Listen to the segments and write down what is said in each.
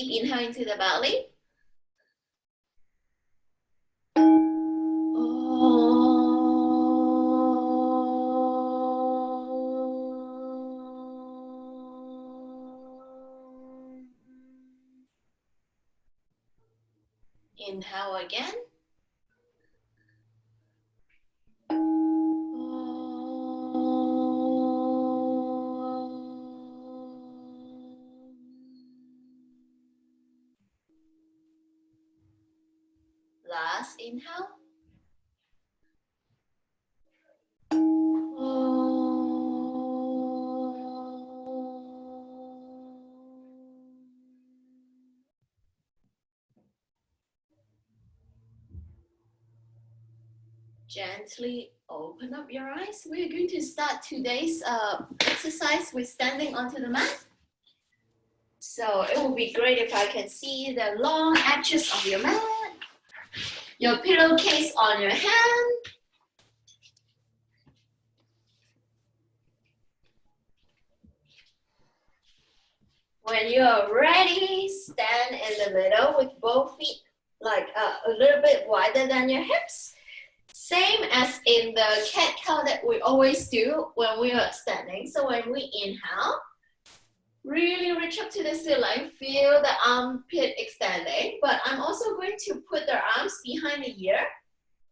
inhale into the belly. Inhale again. Last inhale. Gently open up your eyes. We're going to start today's exercise with standing onto the mat. So it would be great if I can see the long edges of your mat, your pillowcase on your hand. When you are ready, stand in the middle with both feet like a little bit wider than your hips. Same as in the cat-cow that we always do when we are standing. So when we inhale, really reach up to the ceiling, feel the armpit extending, but I'm also going to put the arms behind the ear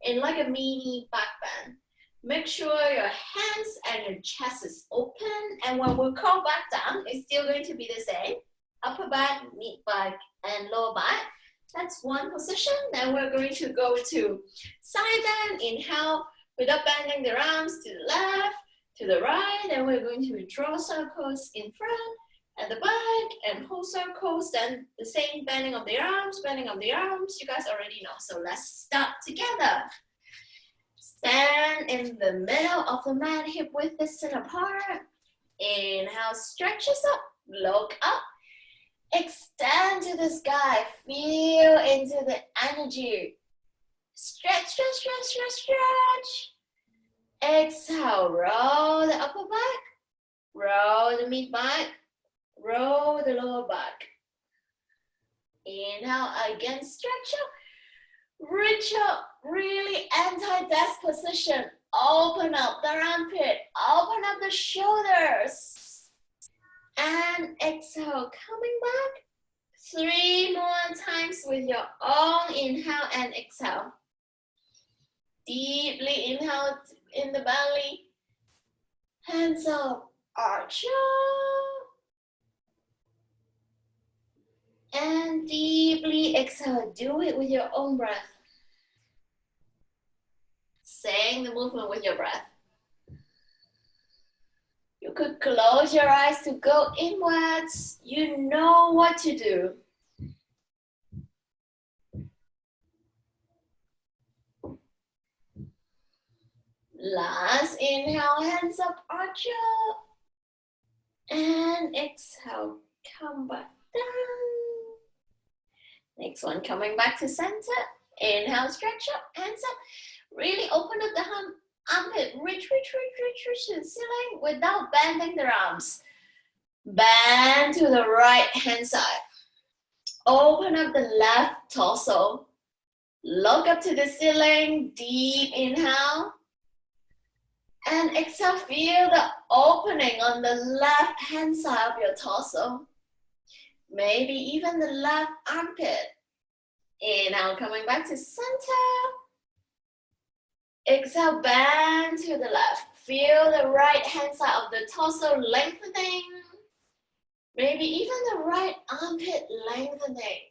in like a mini back bend. Make sure your hands and your chest is open, and when we curl back down, it's still going to be the same. Upper back, mid back, and lower back. That's one position. Then we're going to go to side bend. Inhale without bending the arms to the left, to the right. Then we're going to draw circles in front, at the back, and whole circles. Then the same bending of the arms, bending of the arms. You guys already know. So let's start together. Stand in the middle of the mat, hip width distant apart. Inhale, stretches up, look up. Extend to the sky, feel into the energy. Stretch, stretch, stretch, stretch, stretch. Exhale, roll the upper back, roll the mid back, roll the lower back. Inhale, again, stretch up, reach up, really anti-desk position. Open up the armpit, open up the shoulders. And exhale, coming back. 3 more times with your own inhale and exhale. Deeply inhale in the belly. Hands up, arch up. And deeply exhale. Do it with your own breath. Saying the movement with your breath. You could close your eyes to go inwards. You know what to do. Last inhale, hands up, arch up. And exhale, come back down. Next one, coming back to center. Inhale, stretch up, hands up. Really open up the armpit, reach to the ceiling without bending the arms. Bend to the right hand side. Open up the left torso. Look up to the ceiling, deep inhale. And exhale, feel the opening on the left hand side of your torso. Maybe even the left armpit. Inhale, coming back to center. Exhale, bend to the left. Feel the right hand side of the torso lengthening. Maybe even the right armpit lengthening.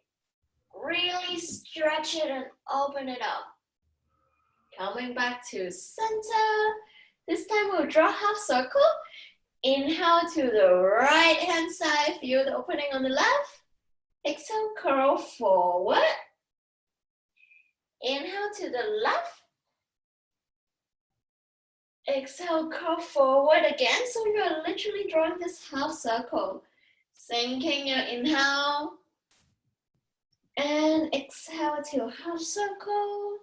Really stretch it and open it up. Coming back to center. This time we'll draw half circle. Inhale to the right hand side. Feel the opening on the left. Exhale, curl forward. Inhale to the left. Exhale, curl forward again. So you're literally drawing this half circle. Sinking your inhale. And exhale to half circle.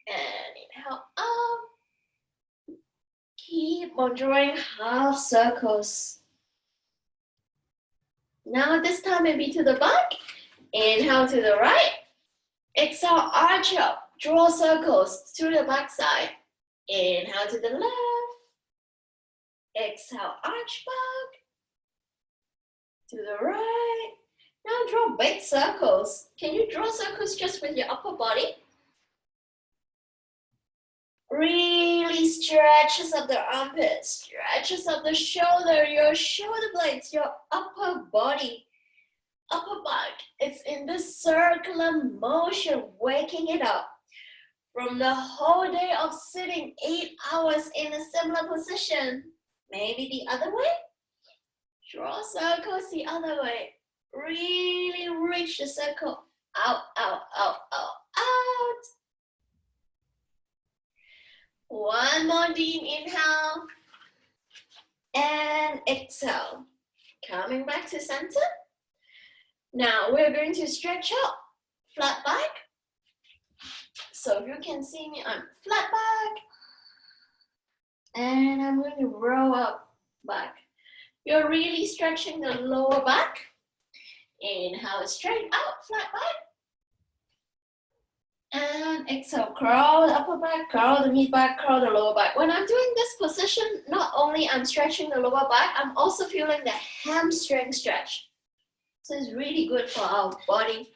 And inhale up. Keep on drawing half circles. Now this time maybe to the back. Inhale to the right. Exhale, arch up. Draw circles to the back side. Inhale to the left. Exhale, arch back. To the right. Now draw big circles. Can you draw circles just with your upper body? Really stretches up the armpits, stretches up the shoulder, your shoulder blades, your upper body, upper back. It's in this circular motion, waking it up. From the whole day of sitting 8 hours in a similar position, maybe the other way. Draw circles the other way. Really reach the circle. Out, out, out, out, out. One more deep inhale. And exhale. Coming back to center. Now we're going to stretch out. Flat back. So if you can see me, I'm flat back. And I'm going to roll up back. You're really stretching the lower back. Inhale, straight out, flat back. And exhale, curl the upper back, curl the mid back, curl the lower back. When I'm doing this position, not only I'm stretching the lower back, I'm also feeling the hamstring stretch. So it's really good for our body.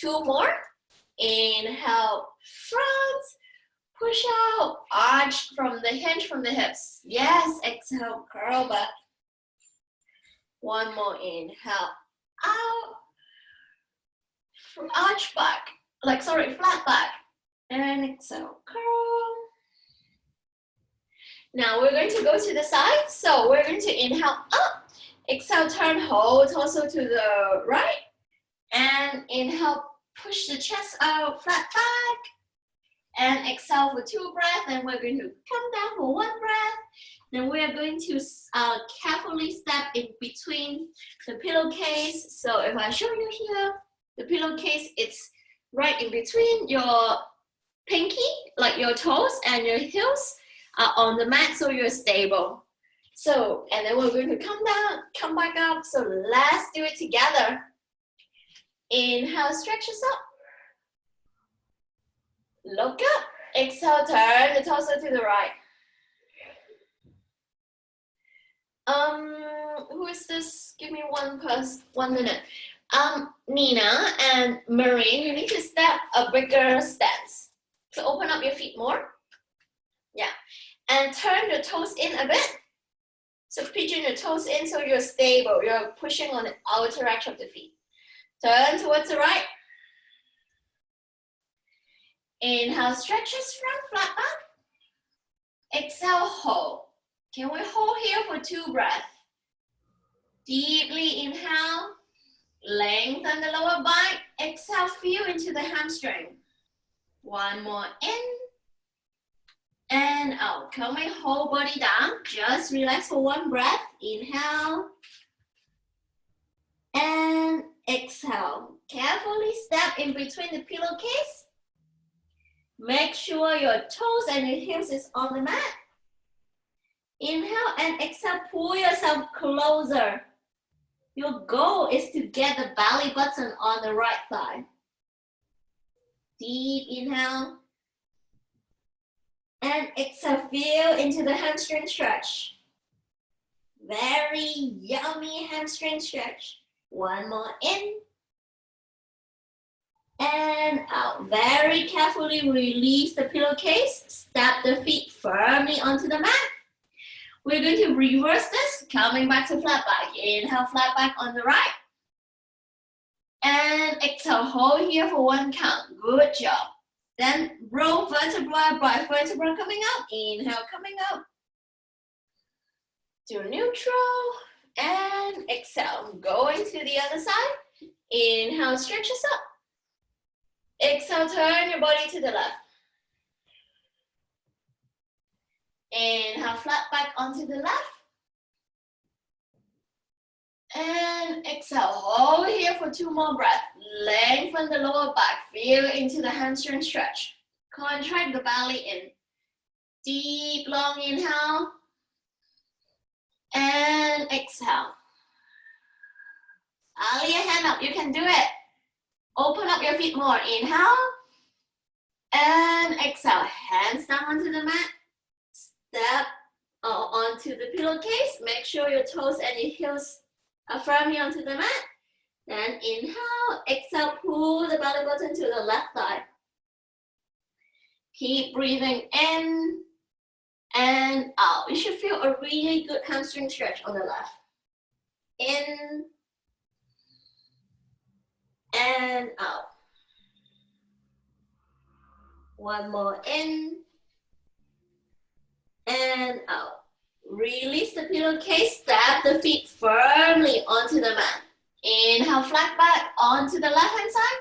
2 more. Inhale, front, push out, arch from the hinge from the hips. Yes, exhale, curl back. 1 more, inhale, out, arch back, flat back, and exhale, curl. Now we're going to go to the side, so we're going to inhale up, exhale, turn whole torso to the right, and inhale, push the chest out, flat back, and exhale for 2 breaths, and we're going to come down for 1 breath. Then we are going to carefully step in between the pillowcase. So if I show you here, the pillowcase, it's right in between your pinky, like your toes and your heels are on the mat, so you're stable. So, and then we're going to come down, come back up. So let's do it together. Inhale, stretch us up. Look up. Exhale, turn the torso to the right. Who is this? Give me 1 minute. Nina and Marine, you need to step a bigger stance. So open up your feet more. Yeah. And turn the toes in a bit. So pigeon your toes in so you're stable. You're pushing on the outer edge of the feet. Turn towards the right. Inhale, stretches front, flat back. Exhale, hold. Can we hold here for 2 breaths? Deeply inhale, lengthen the lower back. Exhale, feel into the hamstring. 1 more in and out. Coming whole body down. Just relax for 1 breath. Inhale and exhale. Carefully step in between the pillowcase. Make sure your toes and your heels is on the mat. Inhale and exhale, pull yourself closer. Your goal is to get the belly button on the right thigh. Deep inhale. And exhale, feel into the hamstring stretch. Very yummy hamstring stretch. 1 more in. And out. Very carefully release the pillowcase. Step the feet firmly onto the mat. We're going to reverse this, coming back to flat back. Inhale, flat back on the right. And exhale, hold here for 1 count. Good job. Then roll vertebra by vertebra coming up. Inhale, coming up. To neutral. And exhale, going to the other side. Inhale, stretch us up. Exhale, turn your body to the left. Inhale, flat back onto the left. And exhale, hold here for 2 more breaths. Lengthen the lower back, feel into the hamstring stretch. Contract the belly in. Deep, long inhale. And exhale. Allow your hand up, you can do it. Open up your feet more. Inhale. And exhale. Hands down onto the mat. Step onto the pillowcase. Make sure your toes and your heels are firmly onto the mat. Then inhale. Exhale. Pull the belly button to the left thigh. Keep breathing in and out. You should feel a really good hamstring stretch on the left. In and out. One more in and out. Release the pillowcase, step the feet firmly onto the mat. Inhale, flat back onto the left hand side.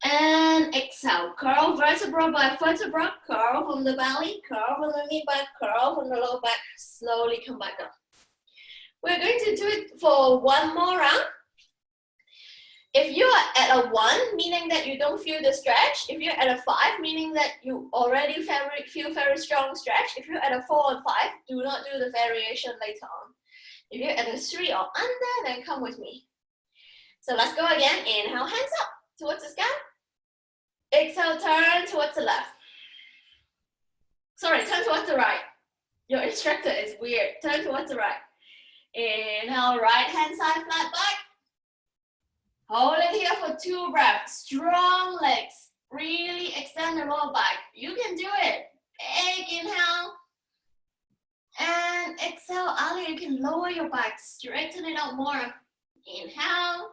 And exhale, curl vertebra by vertebra, curl from the belly, curl from the mid back, curl from the low back, slowly come back up. We're going to do it for one more round. If you are at a 1, meaning that you don't feel the stretch. If you're at a 5, meaning that you already feel very strong stretch. If you're at a 4 or 5, do not do the variation later on. If you're at a 3 or under, then come with me. So let's go again. Inhale, hands up towards the sky. Exhale, turn towards the left. Sorry, turn towards the right. Your instructor is weird. Turn towards the right. Inhale, right hand side, flat back. Hold it here for 2 breaths. Strong legs. Really extend the lower back. You can do it. Big inhale. And exhale. Ali, you can lower your back. Straighten it out more. Inhale.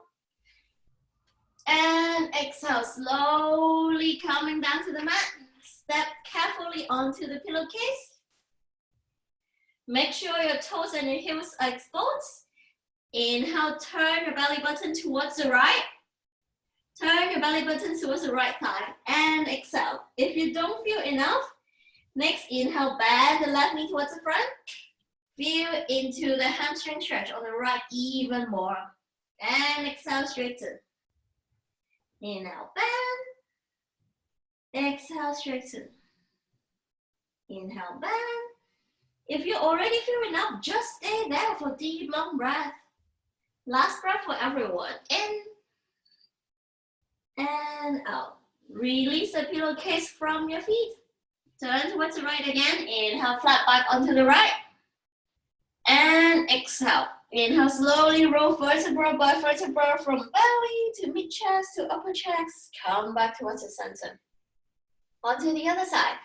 And exhale. Slowly coming down to the mat. Step carefully onto the pillowcase. Make sure your toes and your heels are exposed. Inhale, turn your belly button towards the right. Turn your belly button towards the right thigh. And exhale. If you don't feel enough, next inhale, bend the left knee towards the front. Feel into the hamstring stretch on the right even more. And exhale, straighten. Inhale, bend. Exhale, straighten. Inhale, bend. If you already feel enough, just stay there for deep, long breath. Last breath for everyone. In and out. Release the pillowcase from your feet. Turn towards the right again. Inhale, flat back onto the right. And exhale. Inhale, slowly roll vertebra by vertebra from belly to mid-chest to upper chest. Come back towards the center. Onto the other side.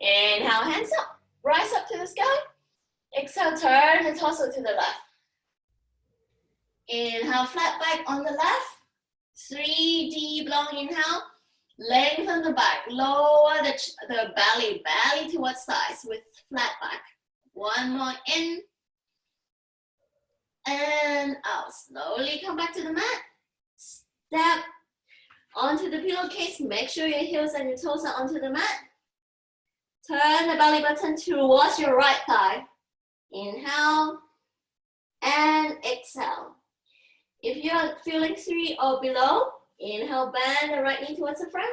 Inhale, hands up. Rise up to the sky. Exhale, turn the torso to the left. Inhale, flat back on the left. 3 deep, long inhale. Lengthen the back. Lower the belly towards thighs with flat back. One more in. And out. Slowly come back to the mat. Step onto the pillowcase. Make sure your heels and your toes are onto the mat. Turn the belly button towards your right thigh. Inhale and exhale. If you are feeling 3 or below, inhale, bend the right knee towards the front.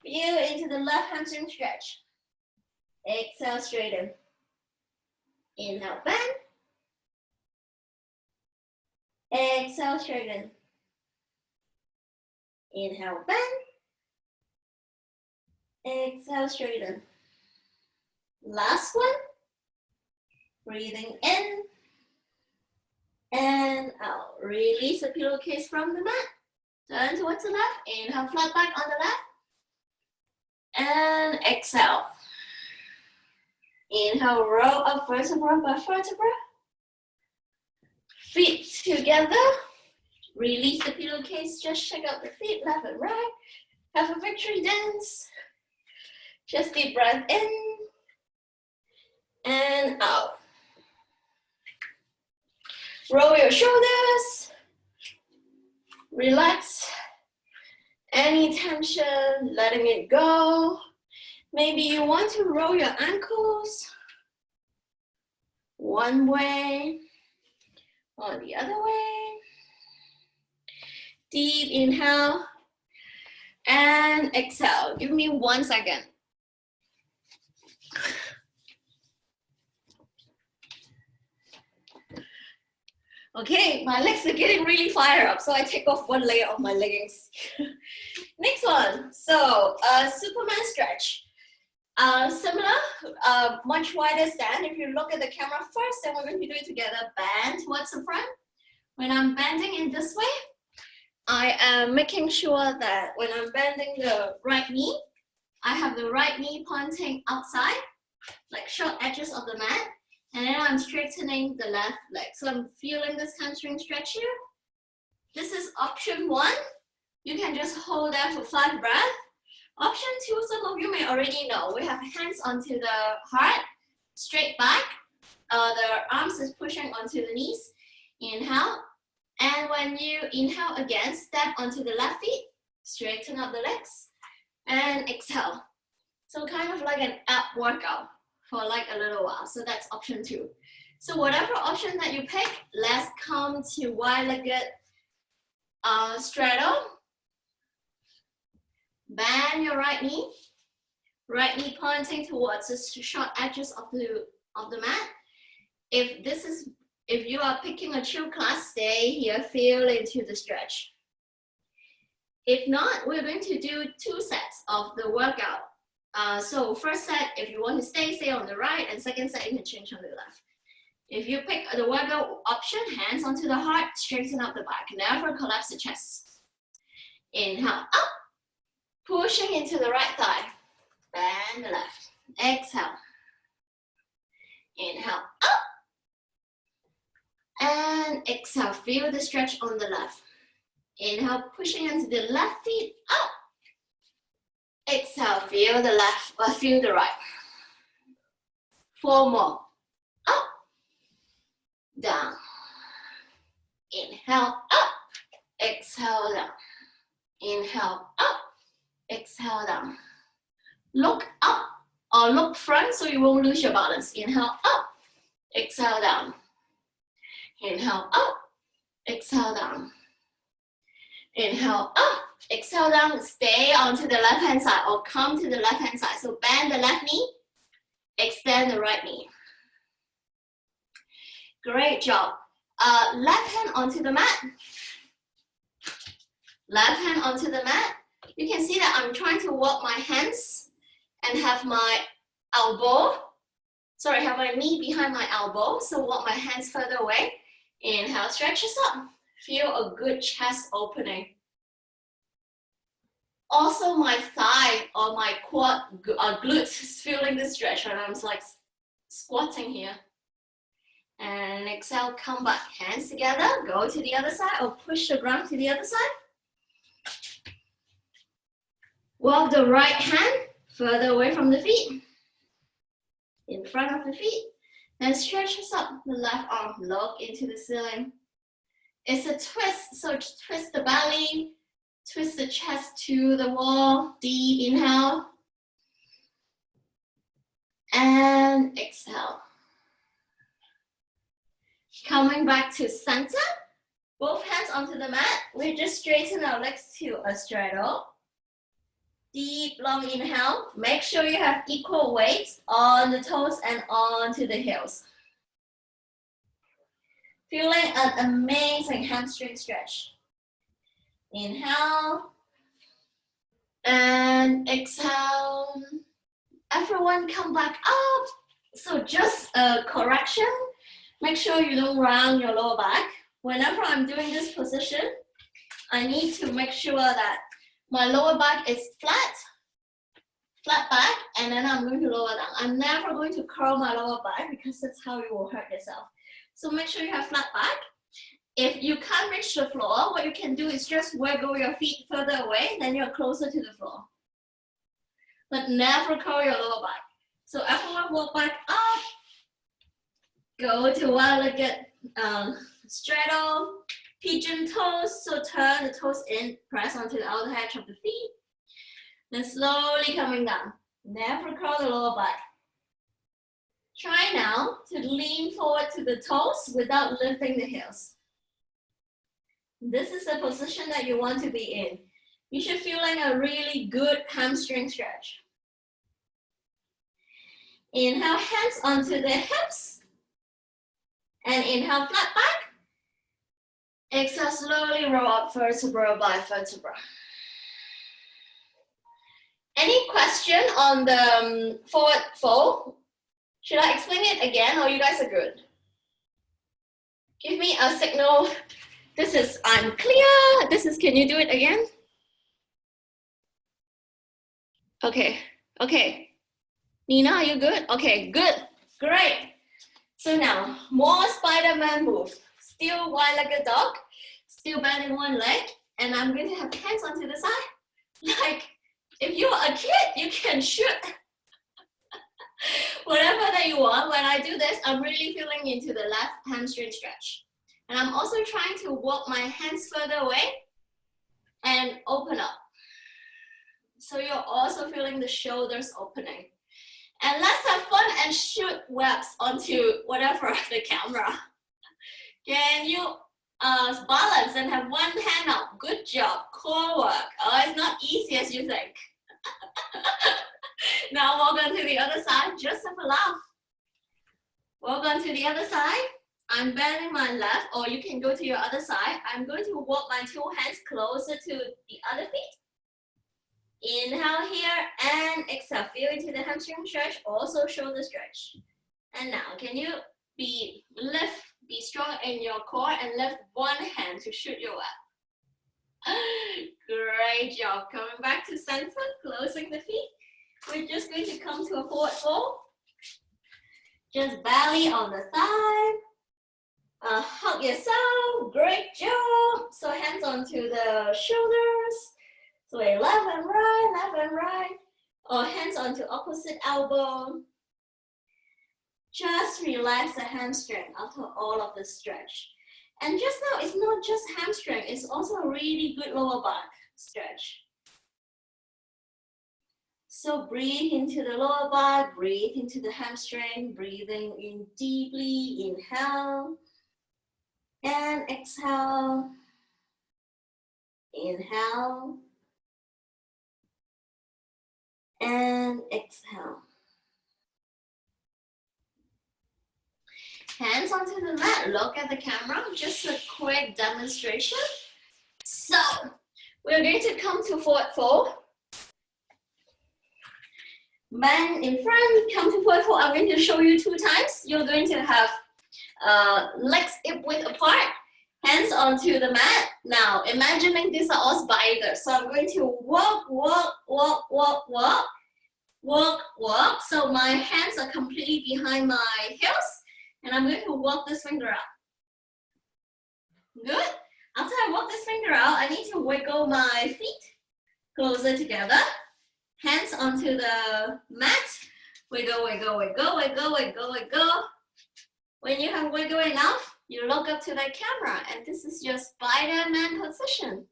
Feel into the left hamstring stretch. Exhale, straighten. Inhale, bend. Exhale, straighten. Inhale, bend. Exhale, straighten. Last one. Breathing in and out. Release the pillowcase from the mat. Turn towards the left. Inhale, flat back on the left. And exhale. Inhale, roll up vertebra by vertebra. Feet together. Release the pillowcase. Just check out the feet, left and right. Have a victory dance. Just deep breath in and out. Roll your shoulders. Relax. Any tension, letting it go. Maybe you want to roll your ankles one way or the other way. Deep inhale and exhale. Give me 1 second. Okay, my legs are getting really fired up, so I take off one layer of my leggings. Next one, so Superman stretch. Similar, much wider stand. If you look at the camera first, then we're going to do it together. Bend towards the front. When I'm bending in this way, I am making sure that when I'm bending the right knee, I have the right knee pointing outside, like short edges of the mat. And then I'm straightening the left leg. So I'm feeling this hamstring stretch here. This is option 1. You can just hold that for 5 breaths. Option 2, some of you may already know. We have hands onto the heart, straight back. The arms is pushing onto the knees. Inhale. And when you inhale again, step onto the left feet, straighten up the legs, and exhale. So kind of like an ab workout for like a little while. So that's option 2. So whatever option that you pick, let's come to wide-legged straddle. Bend your right knee pointing towards the short edges of the mat. If you are picking a chill class, stay here, feel into the stretch. If not, we're going to do 2 sets of the workout. So first set, if you want to stay on the right, and second set, you can change on the left. If you pick the workout option, hands onto the heart, straighten up the back, never collapse the chest. Inhale, up, pushing into the right thigh, bend the left, exhale. Inhale, up, and exhale, feel the stretch on the left. Inhale, pushing into the left feet, up. Exhale, feel the left, or feel the right. 4 more. Up, down. Inhale, up. Exhale, down. Inhale, up. Exhale, down. Look up or look front so you won't lose your balance. Inhale, up. Exhale, down. Inhale, up. Exhale, down. Inhale, up. Exhale down, stay onto the left hand side or come to the left hand side. So bend the left knee, extend the right knee. Great job. Left hand onto the mat. Left hand onto the mat. You can see that I'm trying to walk my hands and have my have my knee behind my elbow. So walk my hands further away. Inhale, stretch this up. Feel a good chest opening. Also, my thigh or my quad glutes is feeling the stretch when I'm like squatting here. And exhale, come back, hands together, go to the other side or push the ground to the other side. Walk the right hand further away from the feet, in front of the feet. Then stretch this up, the left arm, look into the ceiling. It's a twist, so twist the belly, twist the chest to the wall, deep inhale. And exhale. Coming back to center, both hands onto the mat. We just straighten our legs to a straddle. Deep, long inhale. Make sure you have equal weight on the toes and onto the heels. Feeling an amazing hamstring stretch. Inhale and exhale. Everyone come back up. So just a correction. Make sure you don't round your lower back. Whenever I'm doing this position, I need to make sure that my lower back is flat back, and then I'm going to lower down. I'm never going to curl my lower back because that's how you will hurt yourself. So make sure you have flat back. If you can't reach the floor, what you can do is just wiggle your feet further away, then you're closer to the floor. But never curl your lower back. So everyone walk back up. Go to one-legged straddle, pigeon toes. So turn the toes in, press onto the outer edge of the feet. Then slowly coming down. Never curl the lower back. Try now to lean forward to the toes without lifting the heels. This is the position that you want to be in. You should feel like a really good hamstring stretch. Inhale, hands onto the hips. And inhale, flat back. Exhale, slowly roll up vertebra by vertebra. Any question on the forward fold? Should I explain it again or you guys are good? Give me a signal. This is I'm clear. This is can you do it again? Okay. Okay. Nina, are you good? Okay, good. Great. So now, more Spider-Man move. Still wide-legged dog. Still bending one leg. And I'm going to have hands onto the side. Like, if you're a kid, you can shoot whatever that you want. When I do this, I'm really feeling into the left hamstring stretch. And I'm also trying to walk my hands further away and open up. So you're also feeling the shoulders opening. And let's have fun and shoot webs onto whatever the camera. Can you balance and have one hand up? Good job, core work. Oh, it's not easy as you think. Now walk on to the other side, just have a laugh. Walk on to the other side. I'm bending my left, or you can go to your other side. I'm going to walk my two hands closer to the other feet. Inhale here and exhale. Feel into the hamstring stretch, also shoulder stretch. And now, can you be strong in your core and lift one hand to shoot your web. Great job. Coming back to center, closing the feet. We're just going to come to a forward fold. Just belly on the thigh. Hug yourself. Great job. So hands onto the shoulders. Sway left and right, or hands onto opposite elbow. Just relax the hamstring after all of the stretch. And just now, it's not just hamstring, it's also a really good lower back stretch. So breathe into the lower back, breathe into the hamstring, breathing in deeply, inhale, and exhale, inhale, and exhale. Hands onto the mat, look at the camera, just a quick demonstration. So, we're going to come to forward fold. Bend in front, come to forward fold. I'm going to show you 2 times. You're going to have legs hip width apart, hands onto the mat. Now, imagining these are all spiders. So I'm going to walk, walk, walk, walk, walk, walk, walk. So my hands are completely behind my heels. And I'm going to walk this finger out. Good. After I walk this finger out, I need to wiggle my feet closer together. Hands onto the mat. Wiggle, wiggle, wiggle, wiggle, wiggle, wiggle. When you have wiggled enough, you look up to the camera, and this is your Spider-Man position.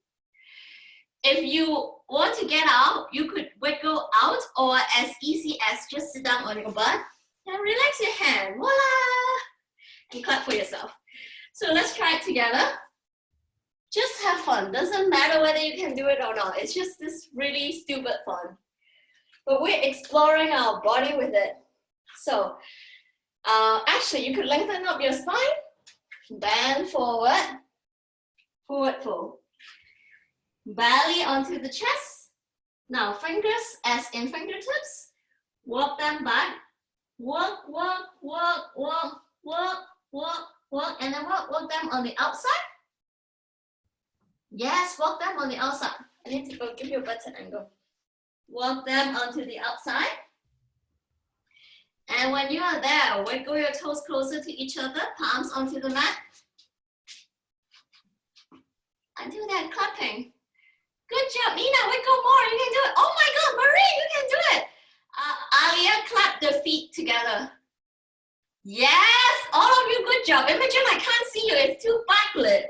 If you want to get out, you could wiggle out, or as easy as just sit down on your butt and relax your hand. Voila! And clap for yourself. So let's try it together. Just have fun. Doesn't matter whether you can do it or not. It's just this really stupid fun. But we're exploring our body with it. So actually, you could lengthen up your spine. Bend forward. Forward fold. Belly onto the chest. Now fingers as in fingertips. Walk them back. Walk, walk, walk, walk, walk, walk, walk, and then walk them on the outside. Yes, walk them on the outside. I need to go give you a better angle. Walk them onto the outside. And when you are there, wiggle your toes closer to each other, palms onto the mat. Until they're clapping. Good job, Nina, wiggle more, you can do it. Oh my God, Marie, you can do it. Alia, clap the feet together. Yes, all of you, good job. Imagine I can't see you, it's too backlit.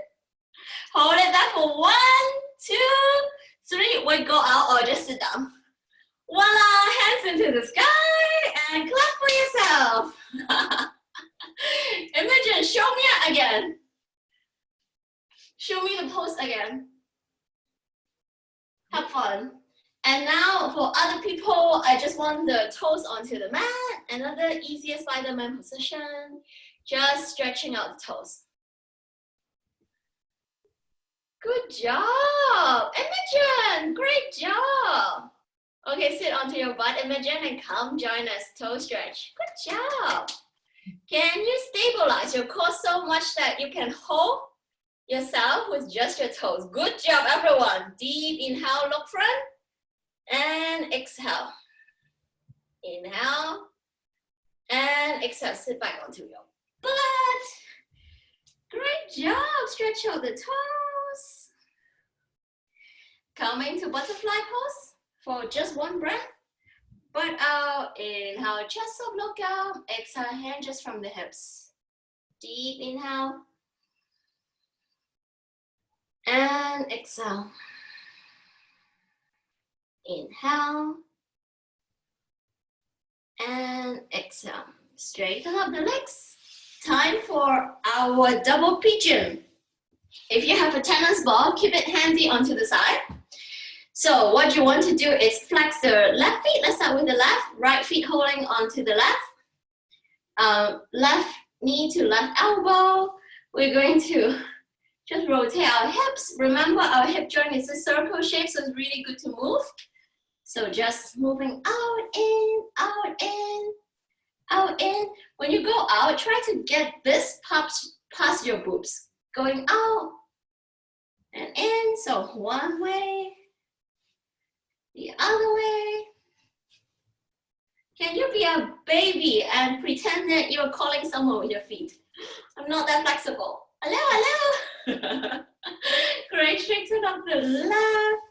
Hold it there for 1, 2, 3. Wiggle out or just sit down. Voila, hands into the sky and clap for yourself. Imagine, show me it again. Show me the pose again. Have fun. And now for other people, I just want the toes onto the mat. Another easiest Spider-Man position. Just stretching out the toes. Good job. Imogen, great job. Okay, sit onto your butt, Imogen, and come join us. Toe stretch. Good job. Can you stabilize your core so much that you can hold yourself with just your toes? Good job, everyone. Deep inhale, look front, and exhale. Inhale, and exhale. Sit back onto your butt. Great job. Stretch out the toes. Coming to butterfly pose for just one breath. Butt out, inhale, chest up, look out. Exhale, hand just from the hips. Deep inhale. And exhale. Inhale. And exhale. Straighten up the legs. Time for our double pigeon. If you have a tennis ball, keep it handy onto the side. So what you want to do is flex the left feet. Let's start with the left. Right feet holding onto the left. Left knee to left elbow. We're going to just rotate our hips. Remember, our hip joint is a circle shape, so it's really good to move. So just moving out, in, out, in, out, in. When you go out, try to get this past your boobs. Going out and in. So one way, the other way. Can you be a baby and pretend that you're calling someone with your feet? I'm not that flexible. Hello, hello. Great, straighten up the left,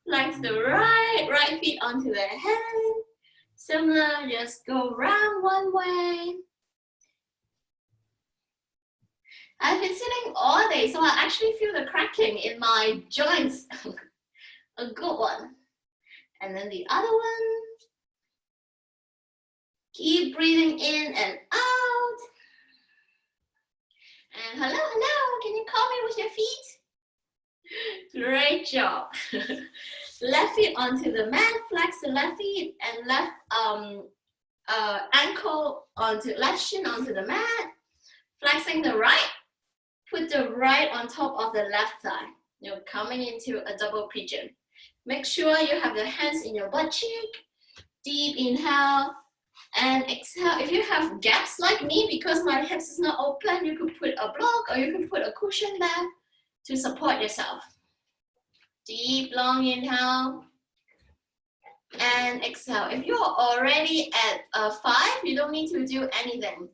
flex the right feet onto the hand. Similar, just go round one way. I've been sitting all day, so I actually feel the cracking in my joints. A good one. And then the other one. Keep breathing in and out. And hello, hello, can you call me with your feet? Great job. Left feet onto the mat, flex the left feet, and left ankle onto, left shin onto the mat. Flexing the right, put the right on top of the left thigh. You're coming into a double pigeon. Make sure you have your hands in your butt cheek. Deep inhale. And exhale. If you have gaps like me, because my hips is not open, you could put a block or you could put a cushion there to support yourself. Deep, long inhale. And exhale. If you're already at 5, you don't need to do anything.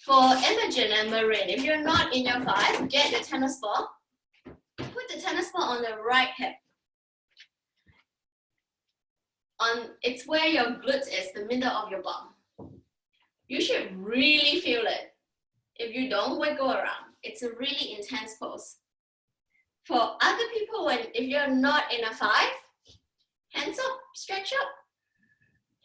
For Imogen and Marin, if you're not in your 5, get your tennis ball. Put the tennis ball on the right hip. It's where your glutes is, the middle of your bum. You should really feel it. If you don't, wiggle around. It's a really intense pose. For other people, if you're not in a 5, hands up, stretch up.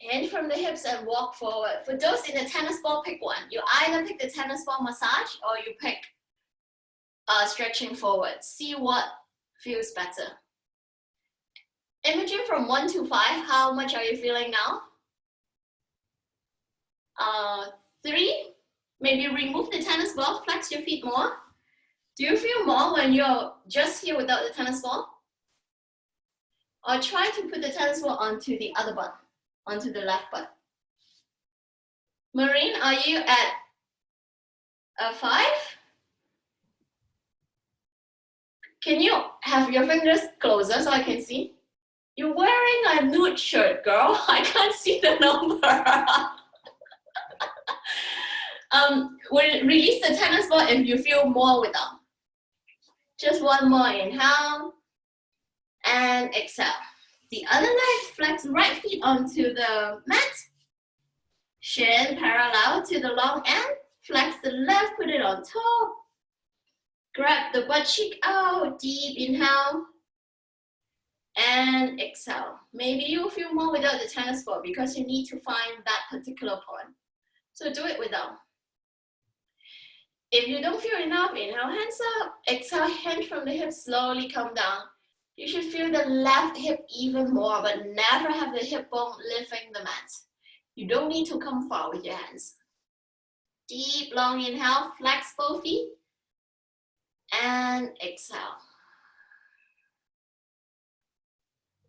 Hand from the hips and walk forward. For those in the tennis ball, pick one. You either pick the tennis ball massage or you pick stretching forward. See what feels better. Imagine from 1 to 5, how much are you feeling now? 3, maybe remove the tennis ball, flex your feet more. Do you feel more when you're just here without the tennis ball? Or try to put the tennis ball onto the other butt, onto the left butt. Maureen, are you at a 5? Can you have your fingers closer so I can see? You're wearing a nude shirt, girl. I can't see the number. Release the tennis ball if you feel more without. Just one more inhale and exhale. The other leg, flex right feet onto the mat. Shin parallel to the long end. Flex the left, put it on top. Grab the butt cheek out, deep inhale. And exhale. Maybe you'll feel more without the tennis ball because you need to find that particular point. So do it without. If you don't feel enough, inhale, hands up. Exhale, hand from the hip, slowly come down. You should feel the left hip even more, but never have the hip bone lifting the mat. You don't need to come far with your hands. Deep, long inhale, flex both feet. And exhale.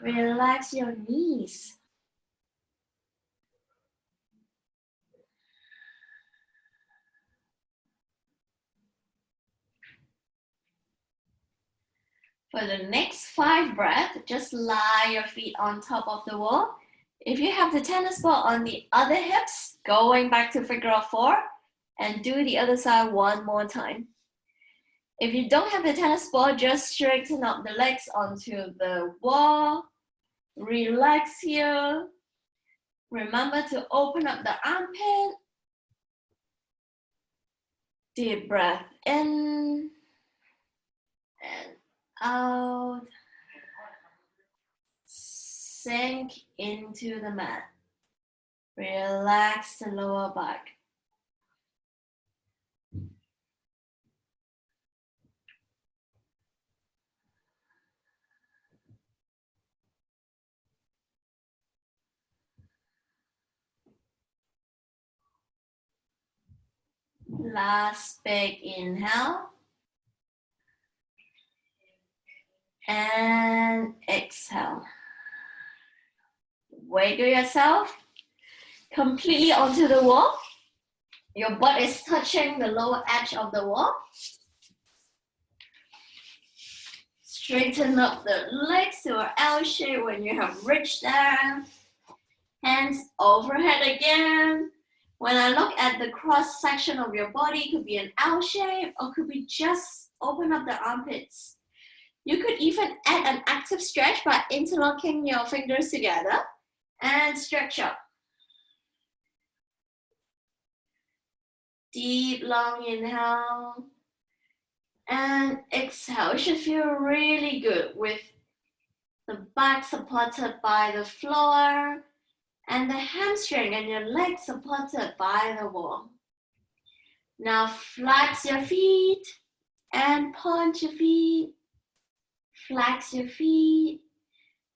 Relax your knees. For the next 5 breaths, just lie your feet on top of the wall. If you have the tennis ball on the other hips, going back to figure of 4, and do the other side one more time. If you don't have the tennis ball, just straighten up the legs onto the wall. Relax here. Remember to open up the armpit. Deep breath in and out. Sink into the mat. Relax the lower back. Last big inhale. And exhale. Wiggle yourself completely onto the wall. Your butt is touching the lower edge of the wall. Straighten up the legs to an L shape when you have reached there. Hands overhead again. When I look at the cross section of your body, it could be an L shape or could be just open up the armpits. You could even add an active stretch by interlocking your fingers together and stretch up. Deep, long inhale. And exhale. It should feel really good with the back supported by the floor and the hamstring and your legs supported by the wall. Now flex your feet and point your feet. Flex your feet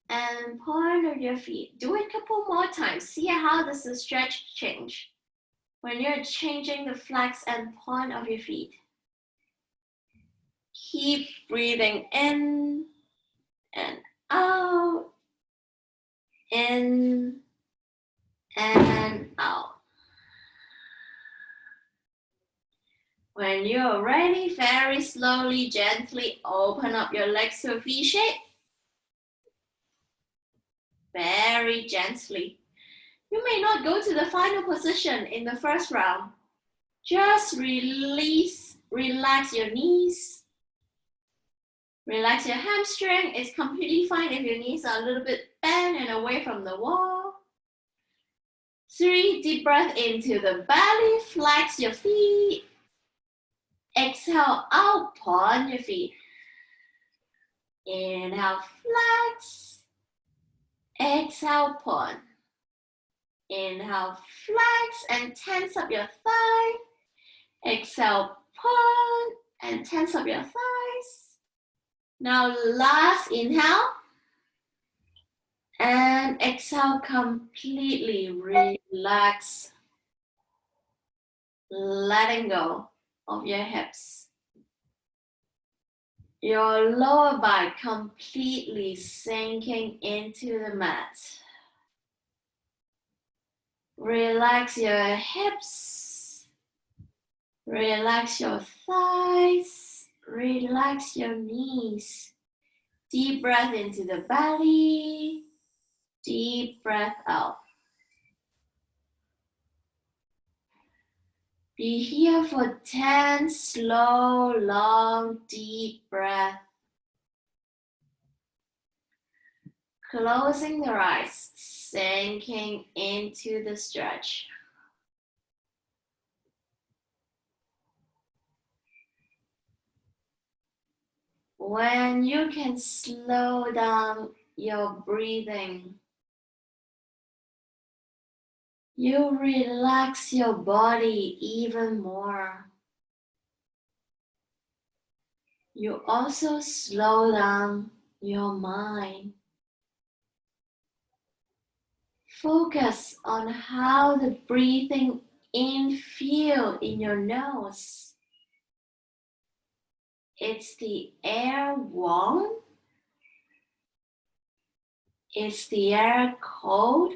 and point your feet. Do it a couple more times. See how does the stretch change when you're changing the flex and point of your feet. Keep breathing in and out, in and out. When you're ready, very slowly, gently open up your legs to a V shape. Very gently. You may not go to the final position in the first round. Just release, relax your knees. Relax your hamstring. It's completely fine if your knees are a little bit bent and away from the wall. 3 deep breaths into the belly. Flex your feet. Exhale out, point your feet. Inhale, flex. Exhale, point. Inhale, flex and tense up your thigh. Exhale, point and tense up your thighs. Now last inhale. And exhale, completely relax. Letting go of your hips. Your lower back completely sinking into the mat. Relax your hips. Relax your thighs. Relax your knees. Deep breath into the belly. Deep breath out. Be here for 10 slow, long, deep breaths. Closing the eyes, sinking into the stretch. When you can slow down your breathing, you relax your body even more. You also slow down your mind. Focus on how the breathing in feel in your nose. It's the air warm Is the air cold?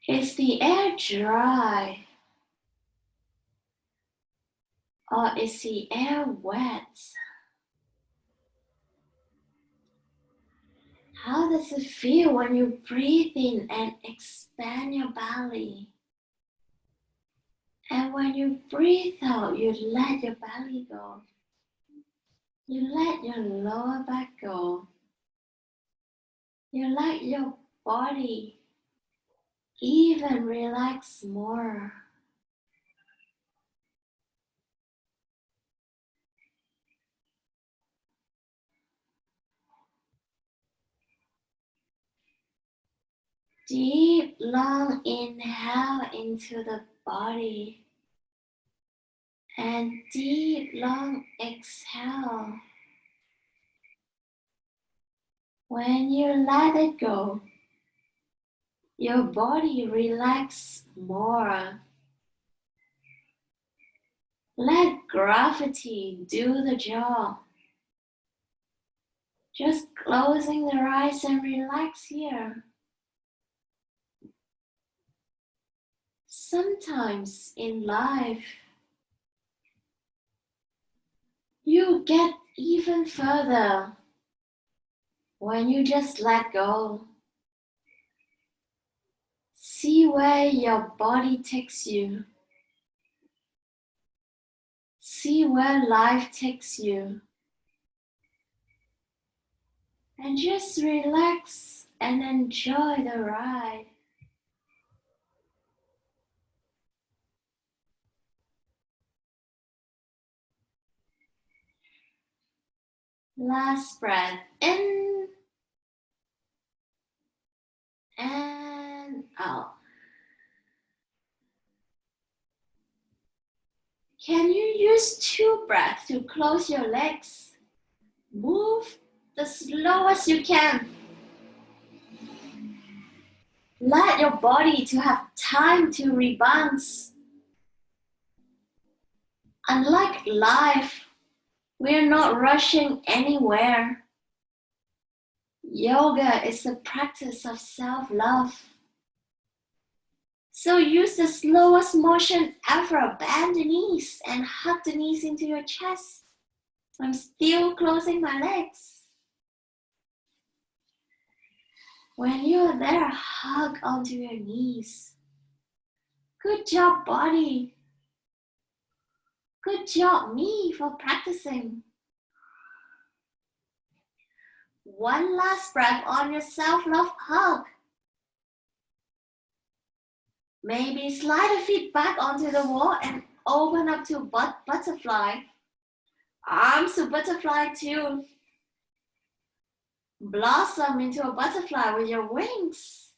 Is the air dry? Or is the air wet? How does it feel when you breathe in and expand your belly? And when you breathe out, you let your belly go. You let your lower back go. You let your body even relax more. Deep, long inhale into the body. And deep, long exhale. When you let it go, your body relaxes more. Let gravity do the job. Just closing the eyes and relax here. Sometimes in life, you get even further when you just let go. See where your body takes you. See where life takes you. And just relax and enjoy the ride. Last breath in and out. Can you use 2 breaths to close your legs? Move the slowest you can. Let your body to have time to rebound. Unlike life, we're not rushing anywhere. Yoga is the practice of self-love. So use the slowest motion ever. Bend the knees and hug the knees into your chest. I'm still closing my legs. When you're there, hug onto your knees. Good job, body. Good job, me, for practicing. One last breath on your self-love hug. Maybe slide the feet back onto the wall and open up to butterfly. Arms to butterfly too. Blossom into a butterfly with your wings.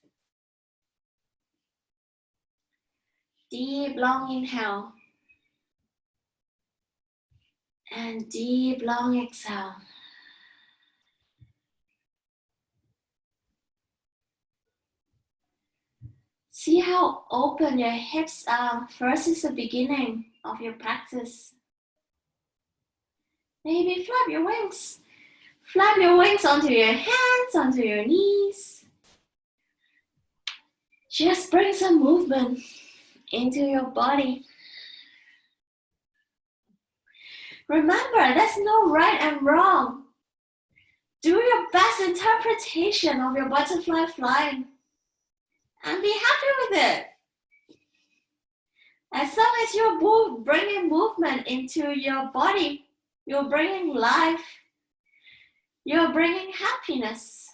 Deep, long inhale. And deep, long exhale. See how open your hips are. First is the beginning of your practice. Maybe flap your wings. Flap your wings onto your hands, onto your knees. Just bring some movement into your body. Remember, there's no right and wrong. Do your best interpretation of your butterfly flying and be happy with it. As long as you're bringing movement into your body, you're bringing life, you're bringing happiness.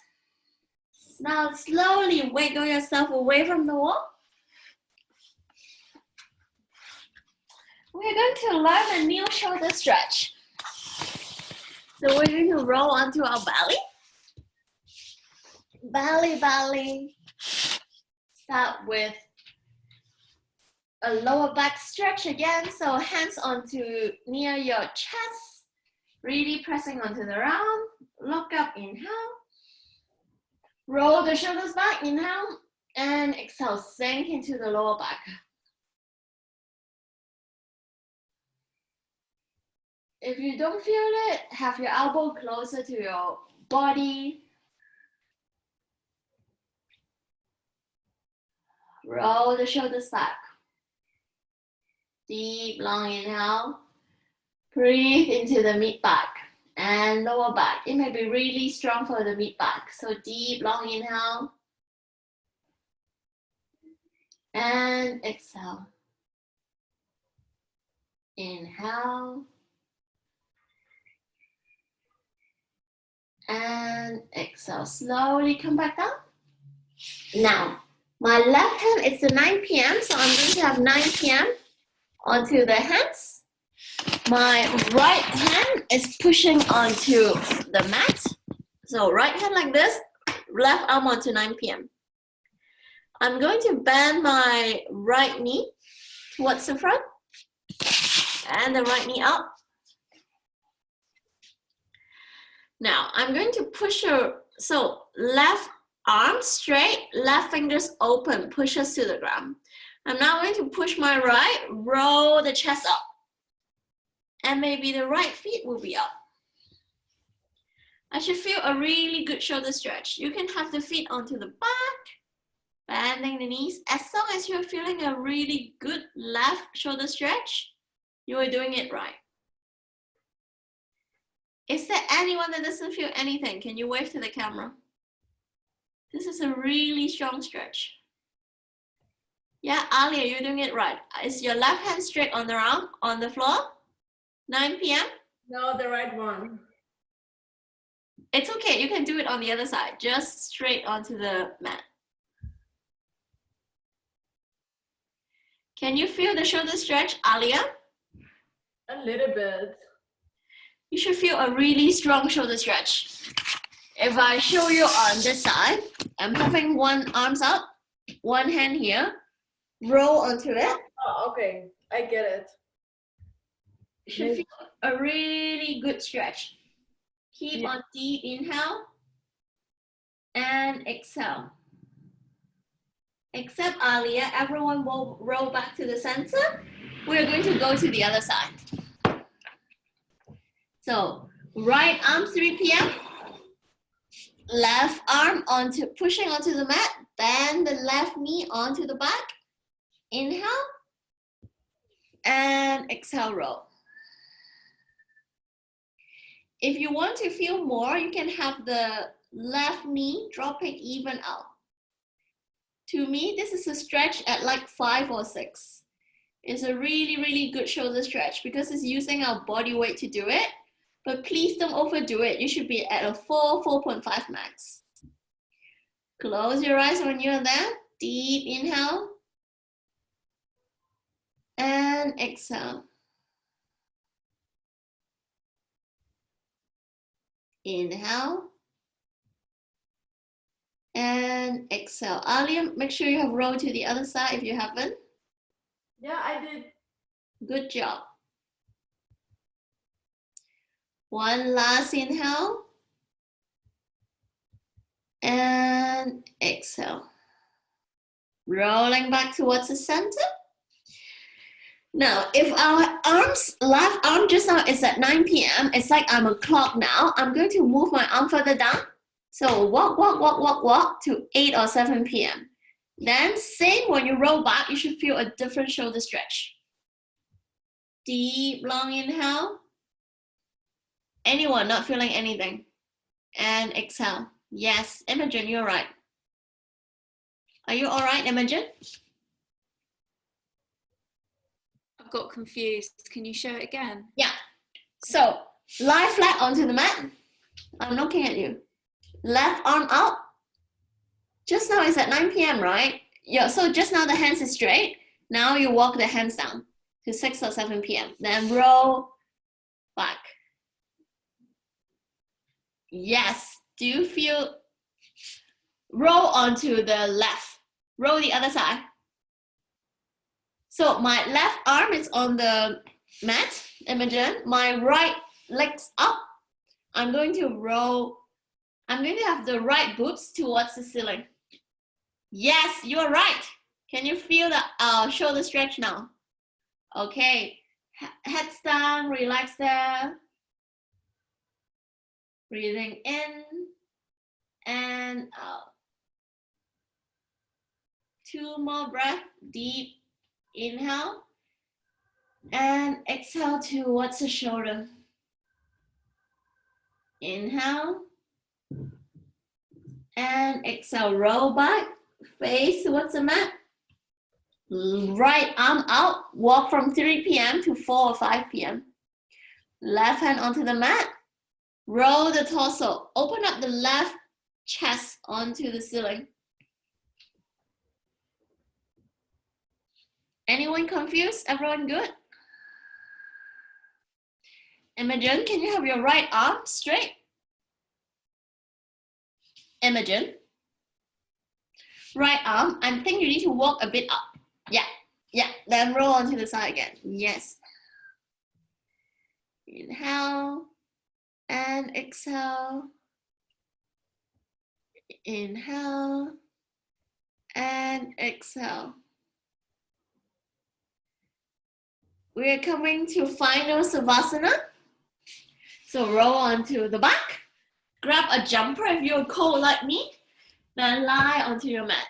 Now slowly wiggle yourself away from the wall. We're going to learn a new shoulder stretch. So we're going to roll onto our belly. Belly. Start with a lower back stretch again. So hands onto near your chest. Really pressing onto the ground. Look up, inhale. Roll the shoulders back, inhale. And exhale, sink into the lower back. If you don't feel it, have your elbow closer to your body. Roll the shoulders back. Deep, long inhale. Breathe into the mid back and lower back. It may be really strong for the mid back. So deep, long inhale. And exhale. Inhale. And exhale. Slowly come back down. Now, my left hand is the 9 p.m. So I'm going to have 9 p.m. onto the hands. My right hand is pushing onto the mat. So right hand like this, left arm onto 9 p.m. I'm going to bend my right knee towards the front and the right knee up. Now I'm going to push her, so left arm straight, left fingers open, pushes to the ground. I'm now going to push my right, roll the chest up. And maybe the right feet will be up. I should feel a really good shoulder stretch. You can have the feet onto the back, bending the knees. As long as you're feeling a really good left shoulder stretch, you are doing it right. Is there anyone that doesn't feel anything? Can you wave to the camera? This is a really strong stretch. Yeah, Alia, you're doing it right. Is your left hand straight on the arm, on the floor? 9 p.m.? No, the right one. It's okay, you can do it on the other side, just straight onto the mat. Can you feel the shoulder stretch, Alia? A little bit. You should feel a really strong shoulder stretch. If I show you on this side, I'm having one arms up, one hand here, roll onto it. Oh, okay, I get it. You should feel a really good stretch. Keep on deep inhale and exhale. Except Alia, everyone will roll back to the center. We're going to go to the other side. So right arm 3 p.m. Left arm onto pushing onto the mat. Bend the left knee onto the back. Inhale and exhale, roll. If you want to feel more, you can have the left knee dropping even out. To me, this is a stretch at like 5 or 6. It's a really, really good shoulder stretch because it's using our body weight to do it. But please don't overdo it. You should be at a 4, 4.5 max. Close your eyes when you're there. Deep inhale. And exhale. Inhale. And exhale. Alia, make sure you have rolled to the other side if you haven't. Yeah, I did. Good job. One last inhale. And exhale. Rolling back towards the center. Now, if our arms, left arm just now is at 9 p.m., it's like I'm a clock now. I'm going to move my arm further down. So walk, walk, walk, walk, walk to 8 or 7 p.m. Then same when you roll back, you should feel a different shoulder stretch. Deep, long inhale. Anyone not feeling anything? And exhale. Yes, Imogen, you're right. Are you all right, Imogen? I've got confused. Can you show it again? Yeah. So lie flat onto the mat. I'm looking at you. Left arm out. Just now it's at 9 p.m., right? Yeah, so just now the hands is straight. Now you walk the hands down to 6 or 7 p.m. Then roll back. Yes. Do you feel? Roll onto the left. Roll the other side. So my left arm is on the mat, Imogen. My right leg's up. I'm going to roll. I'm going to have the right boots towards the ceiling. Yes, you're right. Can you feel the shoulder stretch now? Okay. Heads down, relax there. Breathing in and out. 2 more breaths. Deep inhale. And exhale towards the shoulder. Inhale. And exhale, roll back. Face towards the mat. Right arm out. Walk from 3 p.m. to 4 or 5 p.m. Left hand onto the mat. Roll the torso. Open up the left chest onto the ceiling. Anyone confused? Everyone good? Imogen, can you have your right arm straight? Imogen. Right arm. I think you need to walk a bit up. Yeah. Then roll onto the side again. Yes. Inhale. And exhale. Inhale. And exhale. We're coming to final Savasana. So roll onto the back. Grab a jumper if you're cold like me. Then lie onto your mat.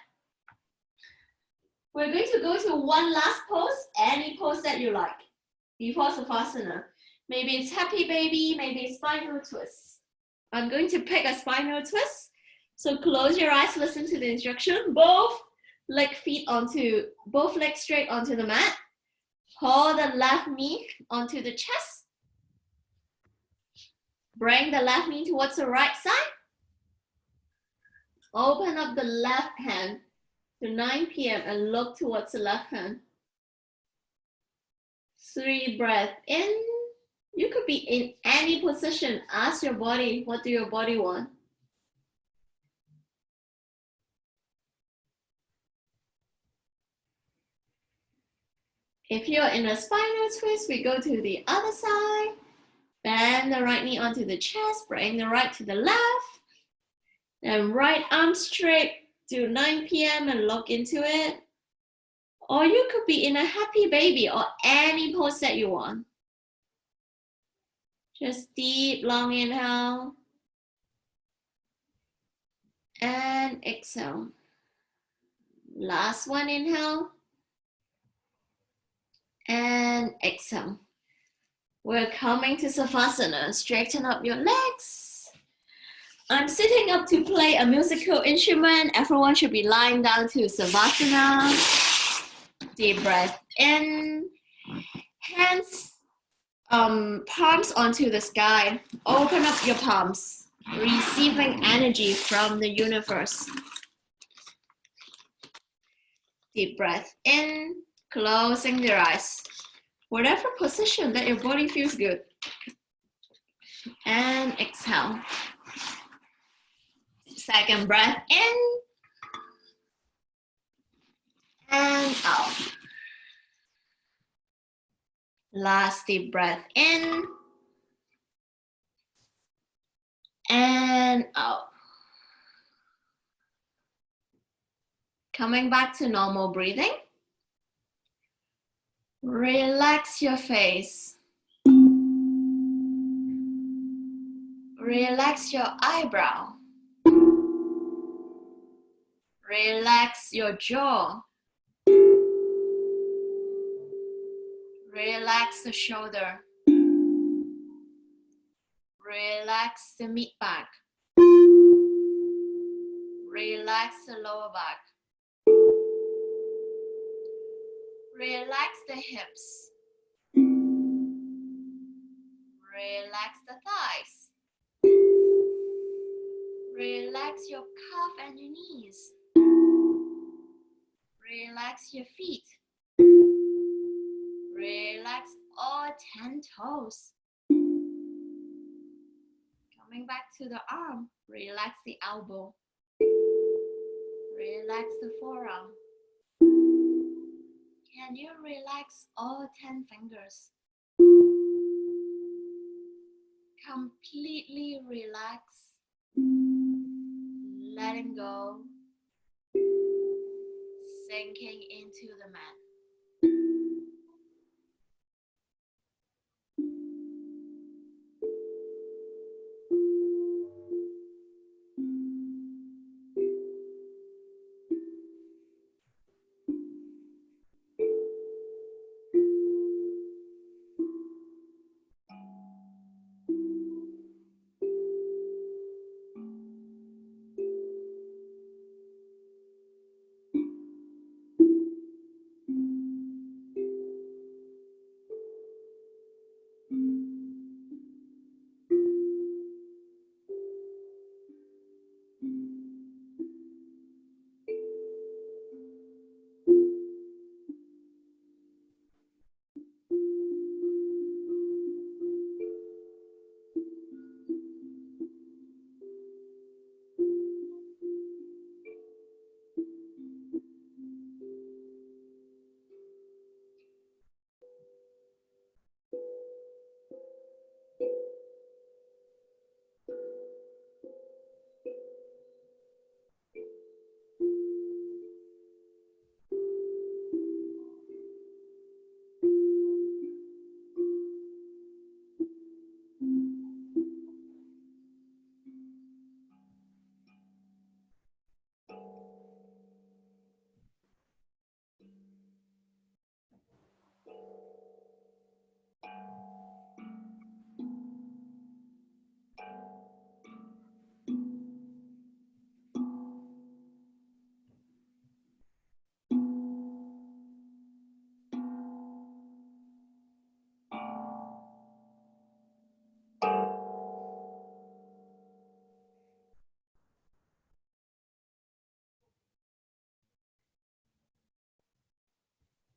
We're going to go to one last pose, any pose that you like, before Savasana. Maybe it's happy baby, maybe it's spinal twist. I'm going to pick a spinal twist. So close your eyes, listen to the instruction. Both legs straight onto the mat. Hold the left knee onto the chest. Bring the left knee towards the right side. Open up the left hand to 9 p.m. and look towards the left hand. 3 breaths in. You could be in any position. Ask your body, what do your body want? If you're in a spinal twist, we go to the other side. Bend the right knee onto the chest, bring the right to the left. Then right arm straight to 9 p.m. and look into it. Or you could be in a happy baby or any pose that you want. Just deep, long inhale. And exhale. Last one, inhale. And exhale. We're coming to Savasana. Straighten up your legs. I'm sitting up to play a musical instrument. Everyone should be lying down to Savasana. Deep breath in. Hands, palms onto the sky. Open up your palms. Receiving energy from the universe. Deep breath in. Closing your eyes. Whatever position that your body feels good. And exhale. Second breath in. And out. Last deep breath in. And out. Coming back to normal breathing. Relax your face. Relax your eyebrow. Relax your jaw. Relax the shoulder. Relax the mid back. Relax the lower back. Relax the hips. Relax the thighs. Relax your calf and your knees. Relax your feet. Relax all 10 toes. Coming back to the arm, relax the elbow. Relax the forearm. Can you relax all 10 fingers? Completely relax. Letting go. Sinking into the mat.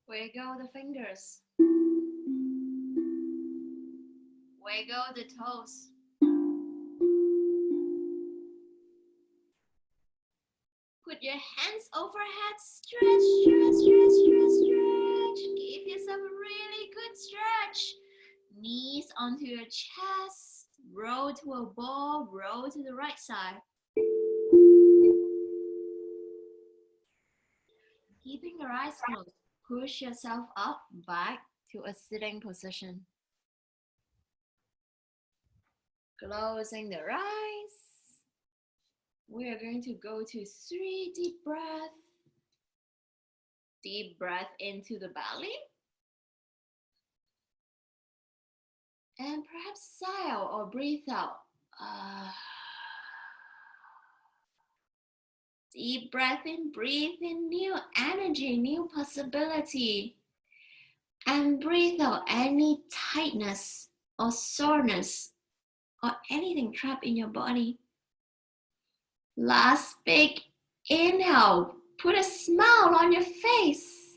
Wiggle the fingers. Wiggle the toes. Put your hands overhead. Stretch, stretch, stretch, stretch, stretch. Give yourself a really good stretch. Knees onto your chest. Roll to a ball. Roll to the right side. Keeping your eyes closed. Push yourself up, back to a sitting position. Closing the eyes. We are going to go to 3 deep breaths. Deep breath into the belly. And perhaps sigh out or breathe out. Deep breath in, breathe in new energy, new possibility. And breathe out any tightness or soreness or anything trapped in your body. Last big inhale. Put a smile on your face.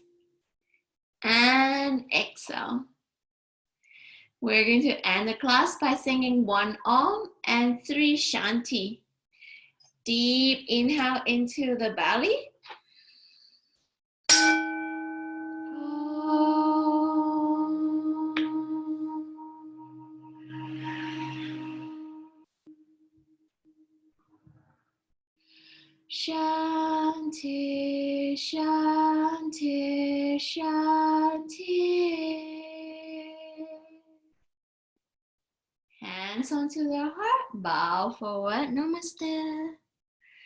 And exhale. We're going to end the class by singing 1 Om and 3 Shanti. Deep inhale into the belly. Shanti, Shanti, Shanti. Hands onto the heart, bow forward, namaste.